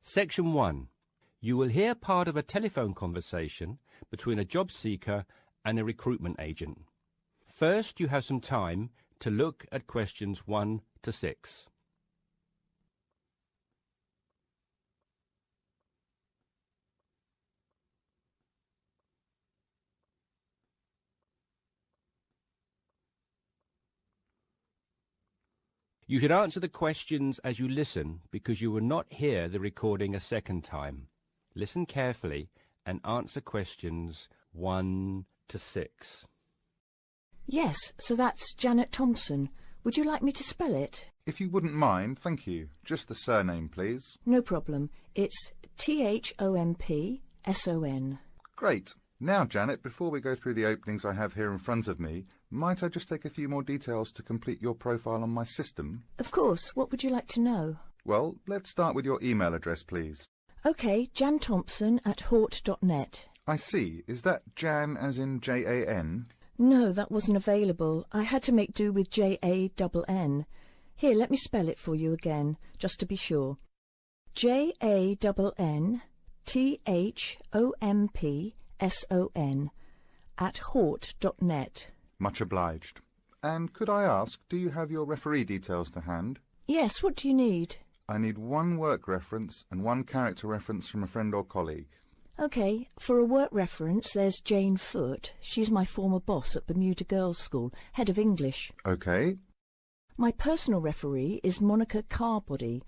Section 1. You will hear part of a telephone conversation between a job seeker and a recruitment agent. First, you have some time to look at questions 1 to 6. You should answer the questions as you listen because you will not hear the recording a second time. Listen carefully and answer questions 1 to 6. Yes, so that's Janet Thompson. Would you like me to spell it? If you wouldn't mind, thank you. Just the surname, please. No problem. It's Thompson. Great. Now, Janet, before we go through the openings I have here in front of me, might I just take a few more details to complete your profile on my system? Of course. What would you like to know? Well, let's start with your email address, please. OK, janthompson@hort.net. I see. Is that Jan as in Jan? No, that wasn't available. I had to make do with Jann. Here, let me spell it for you again, just to be sure. JANNTHOMPSON@hort.net. Much obliged. And could I ask, do you have your referee details to hand? Yes, what do you need? I need one work reference and one character reference from a friend or colleague. OK, for a work reference, there's Jane Foote. She's my former boss at Bermuda Girls' School, head of English. OK. My personal referee is Monica Carbody.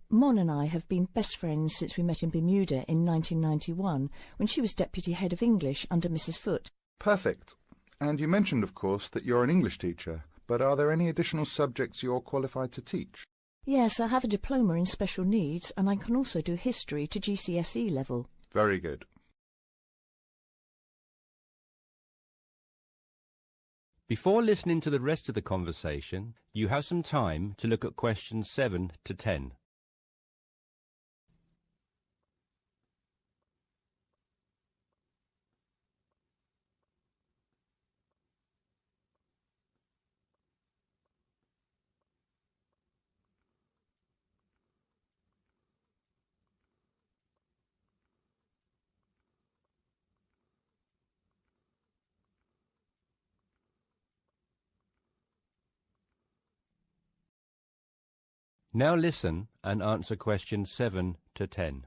Mon and I have been best friends since we met in Bermuda in 1991, when she was deputy head of English under Mrs. Foote. Perfect. And you mentioned, of course, that you're an English teacher, but are there any additional subjects you're qualified to teach? Yes, I have a diploma in special needs, and I can also do history to GCSE level. Very good. Before listening to the rest of the conversation, you have some time to look at questions 7 to 10. Now listen and answer questions 7 to 10.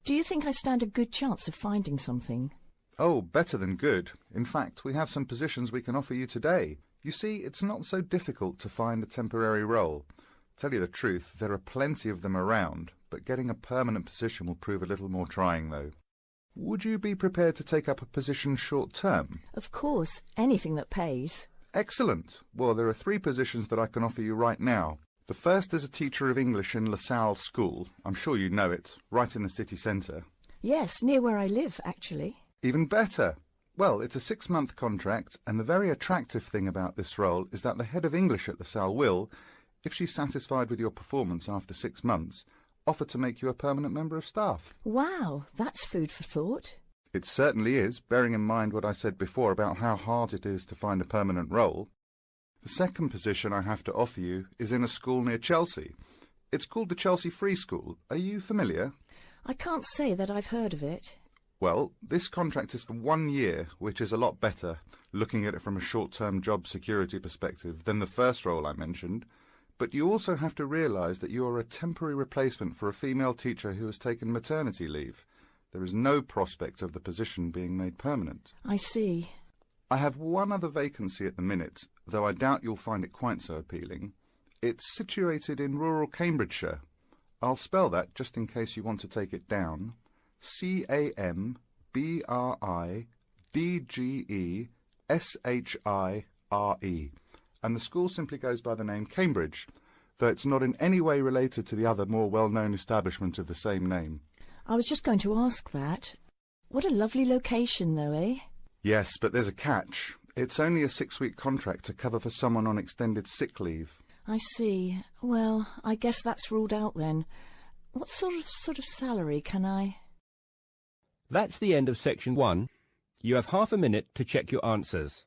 Do you think I stand a good chance of finding something? Oh, better than good. In fact, we have some positions we can offer you today. You see, it's not so difficult to find a temporary role. Tell you the truth, there are plenty of them around, but getting a permanent position will prove a little more trying, though. Would you be prepared to take up a position short-term? Of course, anything that pays. Excellent. Well, there are 3 positions that I can offer you right now. The first is a teacher of English in LaSalle School. I'm sure you know it, right in the city centre. Yes, near where I live, actually. Even better. Well, it's a 6-month contract, and the very attractive thing about this role is that the head of English at LaSalle will, if she's satisfied with your performance after 6 months, offer to make you a permanent member of staff. Wow, that's food for thought. It certainly is, bearing in mind what I said before about how hard it is to find a permanent role. The second position I have to offer you is in a school near Chelsea. It's called the Chelsea Free School. Are you familiar? I can't say that I've heard of it. Well, this contract is for 1 year, which is a lot better, looking at it from a short-term job security perspective, than the first role I mentioned. But you also have to realise that you are a temporary replacement for a female teacher who has taken maternity leave. There is no prospect of the position being made permanent. I see. I have one other vacancy at the minute, though I doubt you'll find it quite so appealing. It's situated in rural Cambridgeshire. I'll spell that just in case you want to take it down. CAMBRIDGESHIRE. And the school simply goes by the name Cambridge, though it's not in any way related to the other more well-known establishment of the same name. I was just going to ask that. What a lovely location, though, eh? Yes, but there's a catch. It's only a 6-week contract to cover for someone on extended sick leave. I see. Well, I guess that's ruled out then. What sort of salary can I... That's the end of section 1. You have half a minute to check your answers.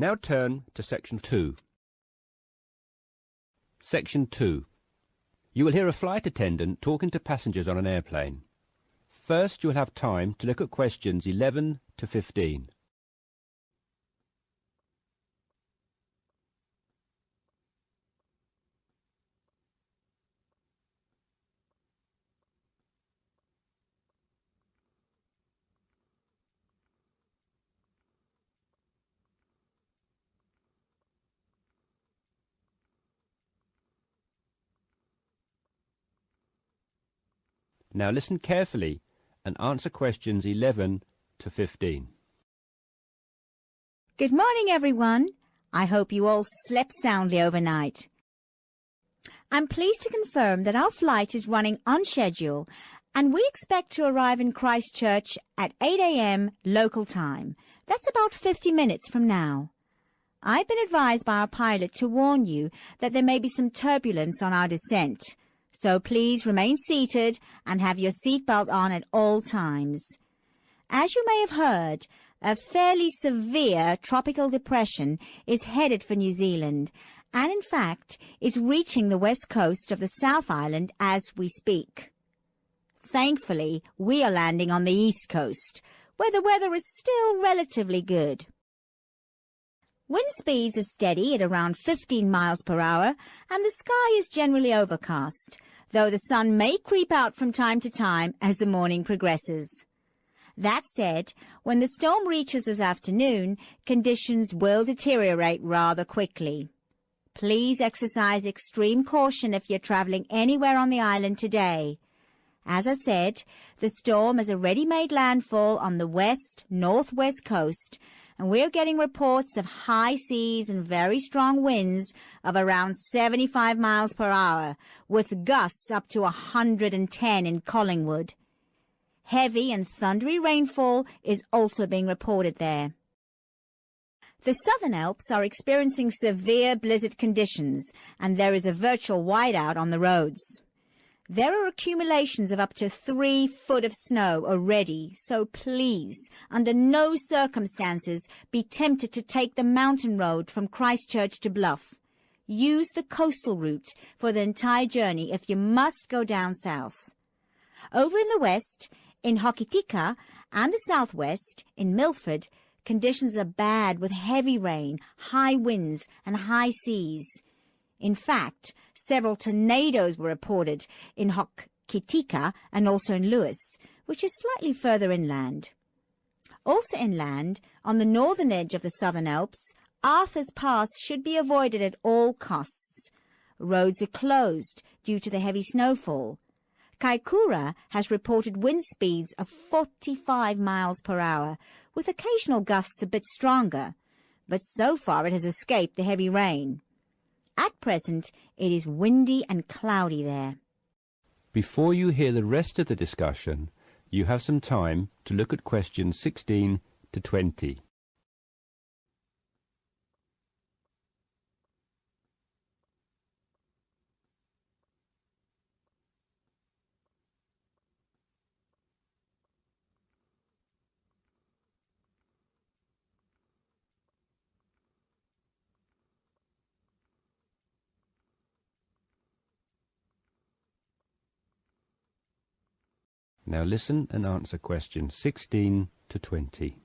Now turn to Section 2. Section 2. You will hear a flight attendant talking to passengers on an airplane. First, you will have time to look at questions 11 to 15. Now listen carefully and answer questions 11 to 15. Good morning, everyone. I hope you all slept soundly overnight. I'm pleased to confirm that our flight is running on schedule and we expect to arrive in Christchurch at 8 a.m. local time. That's about 50 minutes from now. I've been advised by our pilot to warn you that there may be some turbulence on our descent. So please remain seated and have your seatbelt on at all times. As you may have heard, a fairly severe tropical depression is headed for New Zealand and in fact is reaching the west coast of the South Island as we speak. Thankfully, we are landing on the east coast, where the weather is still relatively good. Wind speeds are steady at around 15 miles per hour and the sky is generally overcast, though the sun may creep out from time to time as the morning progresses. That said, when the storm reaches this afternoon, conditions will deteriorate rather quickly. Please exercise extreme caution if you're travelling anywhere on the island today. As I said, the storm has already made landfall on the west-northwest coast, and we're getting reports of high seas and very strong winds of around 75 miles per hour, with gusts up to 110 in Collingwood. Heavy and thundery rainfall is also being reported there. The Southern Alps are experiencing severe blizzard conditions, and there is a virtual whiteout on the roads. There are accumulations of up to 3 foot of snow already, so please, under no circumstances, be tempted to take the mountain road from Christchurch to Bluff. Use the coastal route for the entire journey if you must go down south. Over in the west, in Hokitika, and the southwest, in Milford, conditions are bad with heavy rain, high winds, and high seas. In fact, several tornadoes were reported in Hokitika and also in Lewis, which is slightly further inland. Also inland, on the northern edge of the Southern Alps, Arthur's Pass should be avoided at all costs. Roads are closed due to the heavy snowfall. Kaikoura has reported wind speeds of 45 miles per hour, with occasional gusts a bit stronger, but so far it has escaped the heavy rain. At present, it is windy and cloudy there. Before you hear the rest of the discussion, you have some time to look at questions 16 to 20. Now listen and answer questions 16 to 20.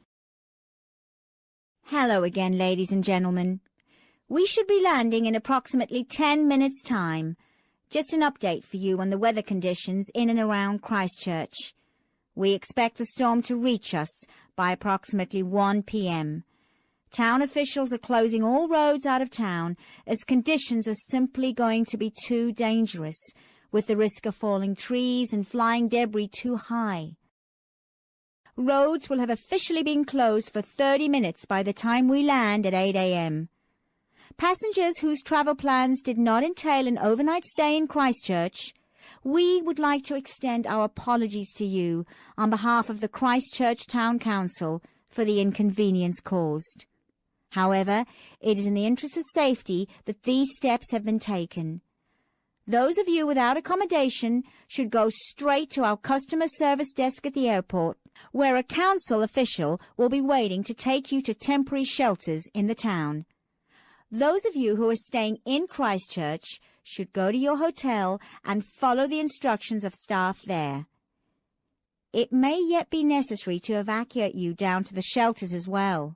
Hello again, ladies and gentlemen. We should be landing in approximately 10 minutes' time. Just an update for you on the weather conditions in and around Christchurch. We expect the storm to reach us by approximately 1 p.m. Town officials are closing all roads out of town as conditions are simply going to be too dangerous, with the risk of falling trees and flying debris too high. Roads will have officially been closed for 30 minutes by the time we land at 8 a.m. Passengers whose travel plans did not entail an overnight stay in Christchurch, we would like to extend our apologies to you on behalf of the Christchurch Town Council for the inconvenience caused. However, it is in the interest of safety that these steps have been taken. Those of you without accommodation should go straight to our customer service desk at the airport, where a council official will be waiting to take you to temporary shelters in the town. Those of you who are staying in Christchurch should go to your hotel and follow the instructions of staff there. It may yet be necessary to evacuate you down to the shelters as well.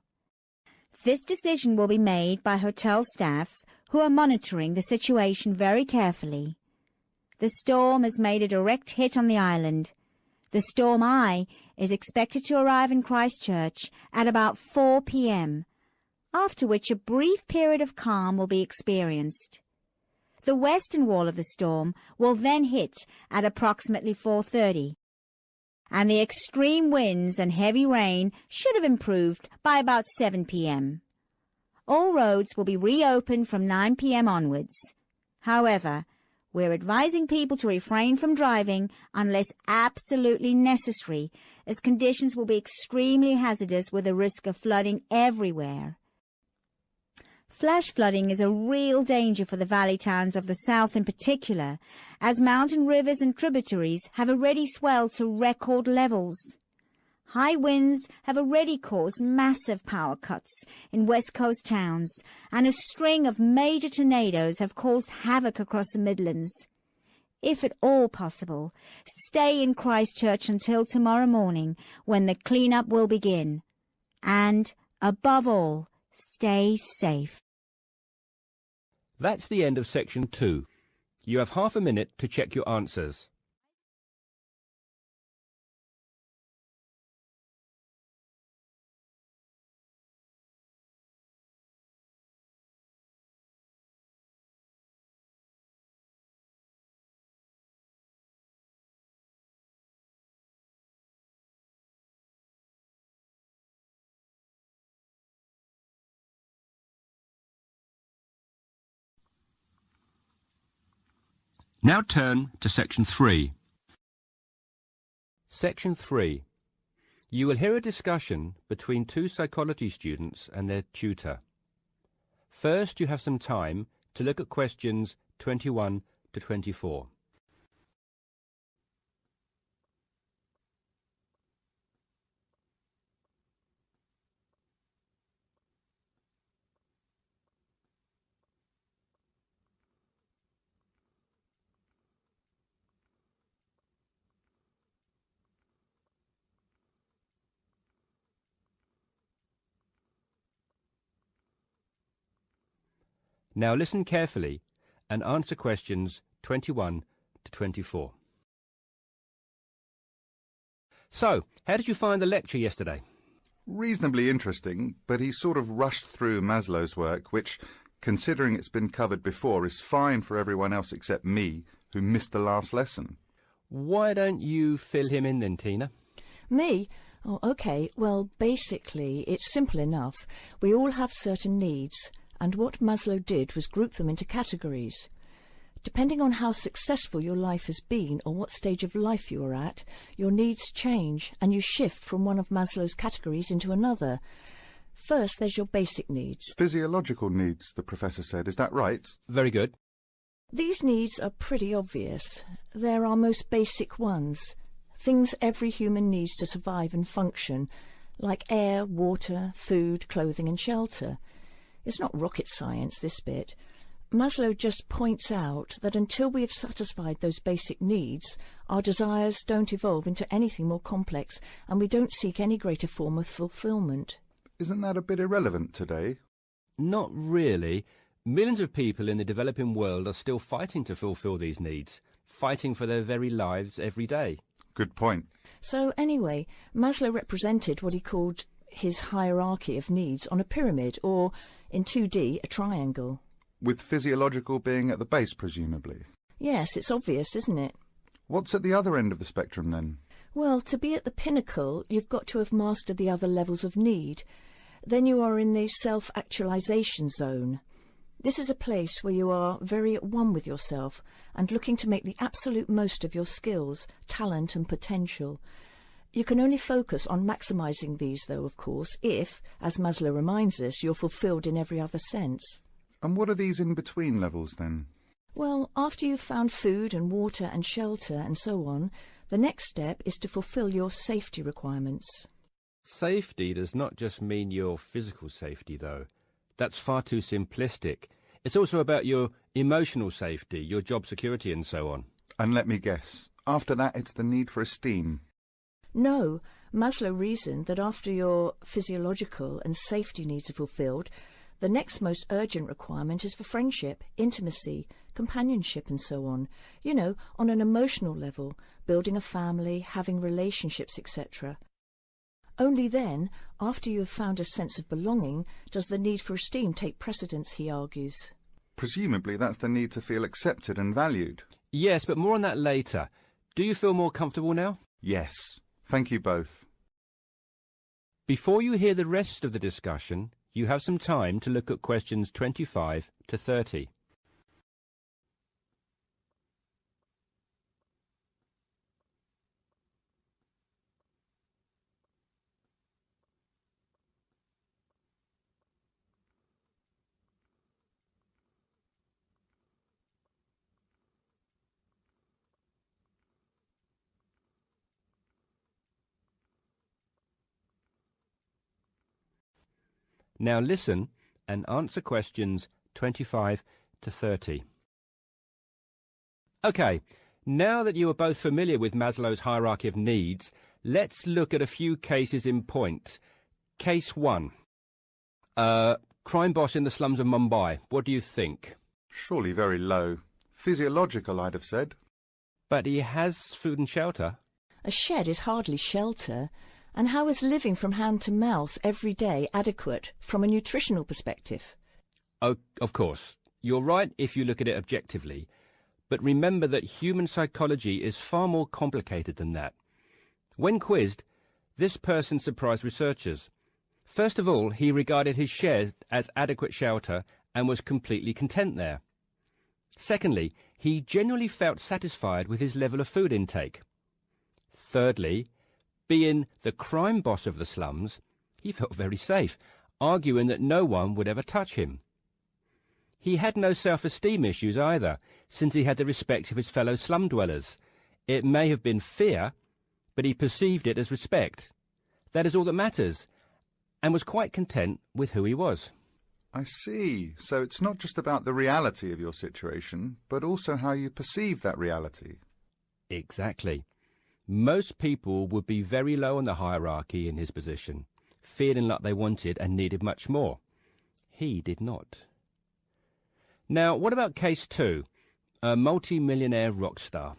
This decision will be made by hotel staff who are monitoring the situation very carefully. The storm has made a direct hit on the island. The storm eye is expected to arrive in Christchurch at about 4 p.m., after which a brief period of calm will be experienced. The western wall of the storm will then hit at approximately 4:30, and the extreme winds and heavy rain should have improved by about 7 p.m. All roads will be reopened from 9 p.m. onwards. However, we're advising people to refrain from driving unless absolutely necessary, as conditions will be extremely hazardous with a risk of flooding everywhere. Flash flooding is a real danger for the valley towns of the south in particular, as mountain rivers and tributaries have already swelled to record levels. High winds have already caused massive power cuts in west coast towns, and a string of major tornadoes have caused havoc across the Midlands. If at all possible, stay in Christchurch until tomorrow morning, when the clean-up will begin. And, above all, stay safe. That's the end of section 2. You have half a minute to check your answers. Now turn to section 3. Section 3. You will hear a discussion between two psychology students and their tutor. First, you have some time to look at questions 21 to 24. Now listen carefully and answer questions 21 to 24. So, how did you find the lecture yesterday? Reasonably interesting, but he sort of rushed through Maslow's work, which, considering it's been covered before, is fine for everyone else except me, who missed the last lesson. Why don't you fill him in then, Tina? Me? Oh, OK. Well, basically, it's simple enough. We all have certain needs, and what Maslow did was group them into categories. Depending on how successful your life has been or what stage of life you are at, your needs change and you shift from one of Maslow's categories into another. First, there's your basic needs. Physiological needs, the professor said. Is that right? Very good. These needs are pretty obvious. They're our most basic ones. Things every human needs to survive and function, like air, water, food, clothing and shelter. It's not rocket science, this bit. Maslow just points out that until we have satisfied those basic needs, our desires don't evolve into anything more complex, and we don't seek any greater form of fulfillment. Isn't that a bit irrelevant today? Not really. Millions of people in the developing world are still fighting to fulfill these needs, fighting for their very lives every day. Good point. So anyway, Maslow represented what he called his hierarchy of needs on a pyramid, or, in 2D, a triangle. With physiological being at the base, presumably. Yes, it's obvious, isn't it? What's at the other end of the spectrum, then? Well, to be at the pinnacle, you've got to have mastered the other levels of need. Then you are in the self-actualization zone. This is a place where you are very at one with yourself and looking to make the absolute most of your skills, talent and potential. You can only focus on maximising these, though, of course, if, as Maslow reminds us, you're fulfilled in every other sense. And what are these in-between levels, then? Well, after you've found food and water and shelter and so on, the next step is to fulfill your safety requirements. Safety does not just mean your physical safety, though. That's far too simplistic. It's also about your emotional safety, your job security and so on. And let me guess, after that it's the need for esteem. No, Maslow reasoned that after your physiological and safety needs are fulfilled, the next most urgent requirement is for friendship, intimacy, companionship and so on. You know, on an emotional level, building a family, having relationships, etc. Only then, after you have found a sense of belonging, does the need for esteem take precedence, he argues. Presumably that's the need to feel accepted and valued. Yes, but more on that later. Do you feel more comfortable now? Yes. Thank you both. Before you hear the rest of the discussion, you have some time to look at questions 25 to 30. Now listen and answer questions 25 to 30. OK, now that you are both familiar with Maslow's hierarchy of needs, let's look at a few cases in point. Case 1. Crime boss in the slums of Mumbai. What do you think? Surely very low. Physiological, I'd have said. But he has food and shelter. A shed is hardly shelter. And how is living from hand to mouth every day adequate from a nutritional perspective? Oh, of course. You're right if you look at it objectively. But remember that human psychology is far more complicated than that. When quizzed, this person surprised researchers. First of all, he regarded his shed as adequate shelter and was completely content there. Secondly, he genuinely felt satisfied with his level of food intake. Thirdly, being the crime boss of the slums, he felt very safe, arguing that no one would ever touch him. He had no self-esteem issues either, since he had the respect of his fellow slum dwellers. It may have been fear, but he perceived it as respect. That is all that matters, and was quite content with who he was. I see. So it's not just about the reality of your situation, but also how you perceive that reality. Exactly. Most people would be very low on the hierarchy in his position, feeling like they wanted and needed much more. He did not. Now, what about case 2? A multi-millionaire rock star.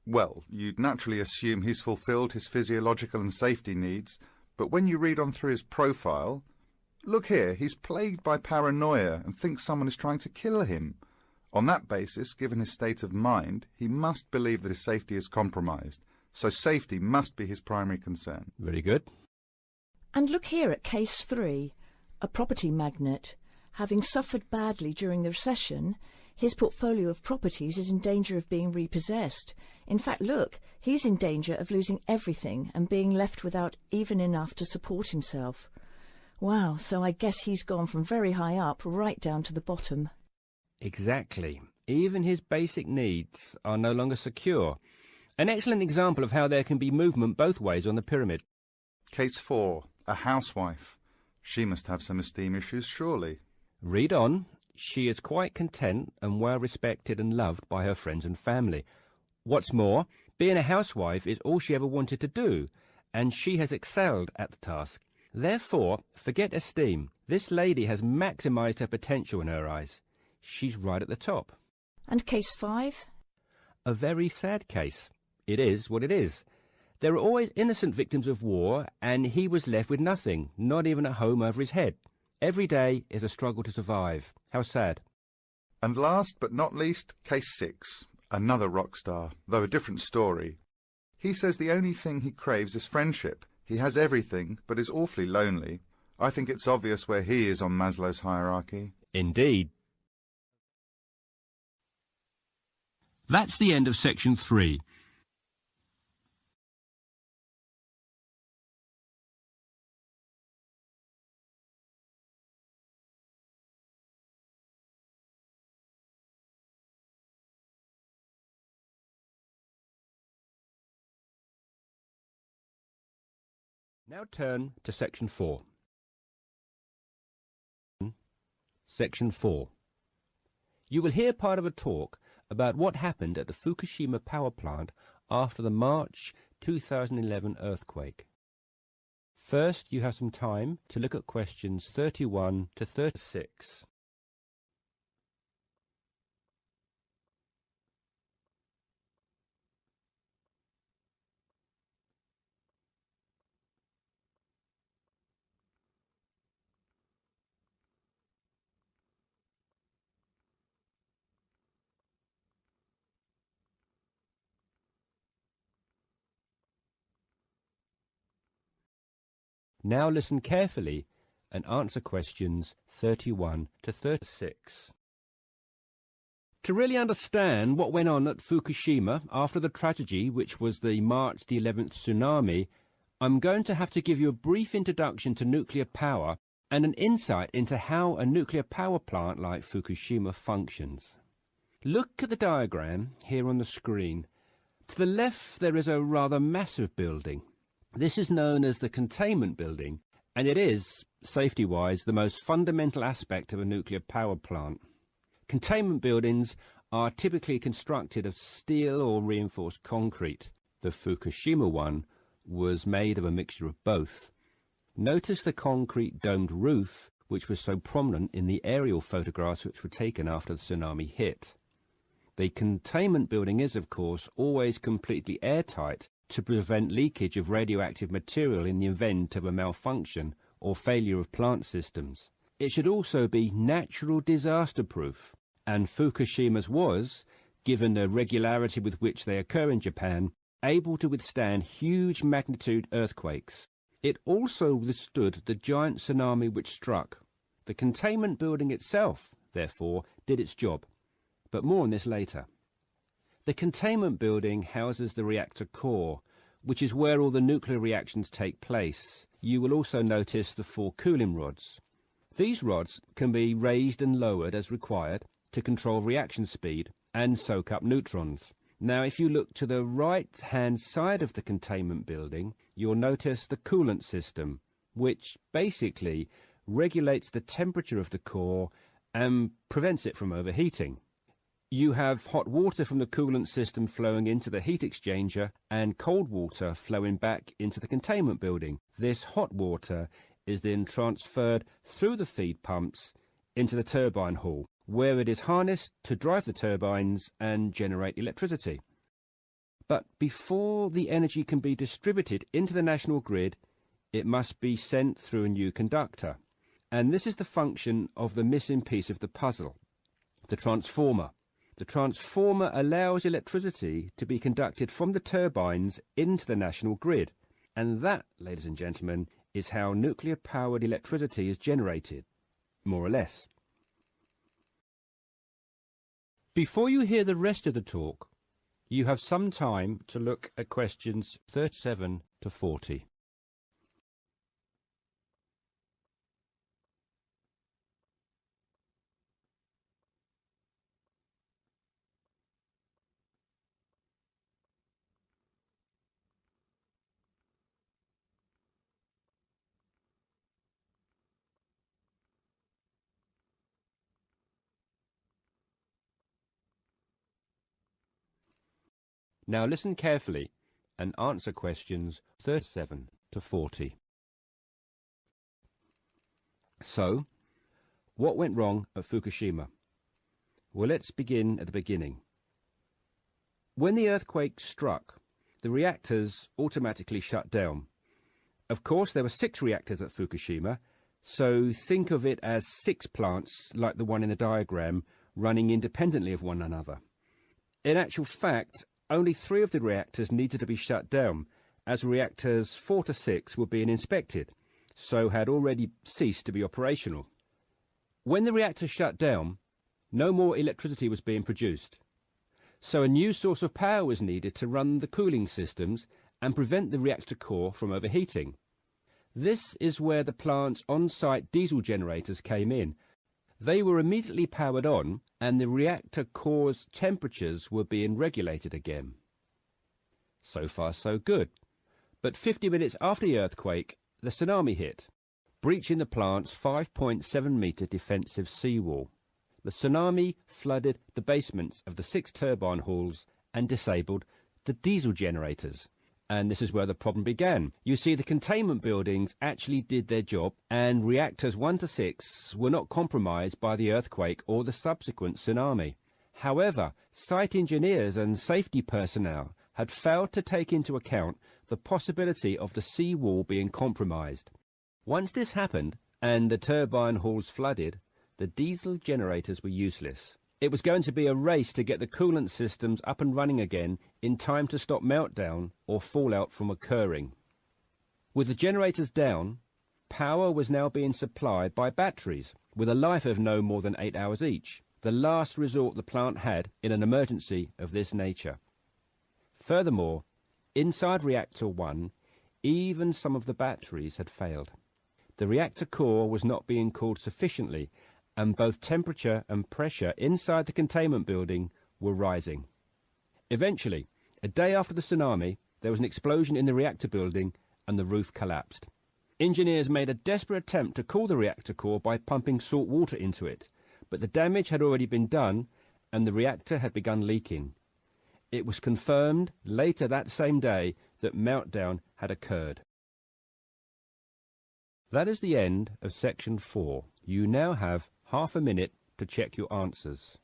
Well, you'd naturally assume he's fulfilled his physiological and safety needs, but when you read on through his profile, look here, he's plagued by paranoia and thinks someone is trying to kill him. On that basis, given his state of mind, he must believe that his safety is compromised. So safety must be his primary concern. Very good. And look here at case 3, a property magnate. Having suffered badly during the recession, his portfolio of properties is in danger of being repossessed. In fact, look, he's in danger of losing everything and being left without even enough to support himself. Wow, so I guess he's gone from very high up right down to the bottom. Exactly. Even his basic needs are no longer secure. An excellent example of how there can be movement both ways on the pyramid. Case 4. A housewife. She must have some esteem issues, surely. Read on. She is quite content and well respected and loved by her friends and family. What's more, being a housewife is all she ever wanted to do, and she has excelled at the task. Therefore, forget esteem. This lady has maximised her potential in her eyes. She's right at the top. And case 5? A very sad case. It is what it is. There are always innocent victims of war, and he was left with nothing, not even a home over his head. Every day is a struggle to survive. How sad. And last but not least, case 6. Another rock star, though a different story. He says the only thing he craves is friendship. He has everything, but is awfully lonely. I think it's obvious where he is on Maslow's hierarchy. Indeed. That's the end of section 3. Now turn to Section 4. Section 4. You will hear part of a talk about what happened at the Fukushima power plant after the March 2011 earthquake. First, you have some time to look at questions 31 to 36. Now listen carefully and answer questions 31 to 36. To really understand what went on at Fukushima after the tragedy, which was the March the 11th tsunami, I'm going to have to give you a brief introduction to nuclear power and an insight into how a nuclear power plant like Fukushima functions. Look at the diagram here on the screen. To the left there is a rather massive building. This is known as the containment building, and it is, safety-wise, the most fundamental aspect of a nuclear power plant. Containment buildings are typically constructed of steel or reinforced concrete. The Fukushima one was made of a mixture of both. Notice the concrete domed roof, which was so prominent in the aerial photographs which were taken after the tsunami hit. The containment building is, of course, always completely airtight to prevent leakage of radioactive material in the event of a malfunction or failure of plant systems. It should also be natural disaster proof, and Fukushima's was, given the regularity with which they occur in Japan, able to withstand huge magnitude earthquakes. It also withstood the giant tsunami which struck. The containment building itself, therefore, did its job, but more on this later. The containment building houses the reactor core, which is where all the nuclear reactions take place. You will also notice the 4 cooling rods. These rods can be raised and lowered as required to control reaction speed and soak up neutrons. Now, if you look to the right-hand side of the containment building, you'll notice the coolant system, which basically regulates the temperature of the core and prevents it from overheating. You have hot water from the coolant system flowing into the heat exchanger and cold water flowing back into the containment building. This hot water is then transferred through the feed pumps into the turbine hall, where it is harnessed to drive the turbines and generate electricity. But before the energy can be distributed into the national grid, it must be sent through a new conductor. And this is the function of the missing piece of the puzzle, the transformer. The transformer allows electricity to be conducted from the turbines into the national grid. And that, ladies and gentlemen, is how nuclear-powered electricity is generated, more or less. Before you hear the rest of the talk, you have some time to look at questions 37 to 40. Now listen carefully and answer questions 37 to 40. So, what went wrong at Fukushima? Well, let's begin at the beginning. When the earthquake struck, the reactors automatically shut down. Of course, there were 6 reactors at Fukushima, so think of it as 6 plants like the one in the diagram running independently of one another. In actual fact, only 3 of the reactors needed to be shut down, as reactors 4 to 6 were being inspected, so had already ceased to be operational. When the reactors shut down, no more electricity was being produced, so a new source of power was needed to run the cooling systems and prevent the reactor core from overheating. This is where the plant's on-site diesel generators came in. They were immediately powered on, and the reactor core's temperatures were being regulated again. So far, so good. But 50 minutes after the earthquake, the tsunami hit, breaching the plant's 5.7-metre defensive seawall. The tsunami flooded the basements of the 6 turbine halls and disabled the diesel generators. And this is where the problem began. You see, the containment buildings actually did their job, and reactors 1 to 6 were not compromised by the earthquake or the subsequent tsunami. However, site engineers and safety personnel had failed to take into account the possibility of the seawall being compromised. Once this happened, and the turbine halls flooded, the diesel generators were useless. It was going to be a race to get the coolant systems up and running again in time to stop meltdown or fallout from occurring. With the generators down, power was now being supplied by batteries with a life of no more than 8 hours each, the last resort the plant had in an emergency of this nature. Furthermore, inside reactor 1, even some of the batteries had failed. The reactor core was not being cooled sufficiently, and both temperature and pressure inside the containment building were rising. Eventually, a day after the tsunami, there was an explosion in the reactor building and the roof collapsed. Engineers made a desperate attempt to cool the reactor core by pumping salt water into it, but the damage had already been done and the reactor had begun leaking. It was confirmed later that same day that meltdown had occurred. That is the end of section 4. You now have half a minute to check your answers.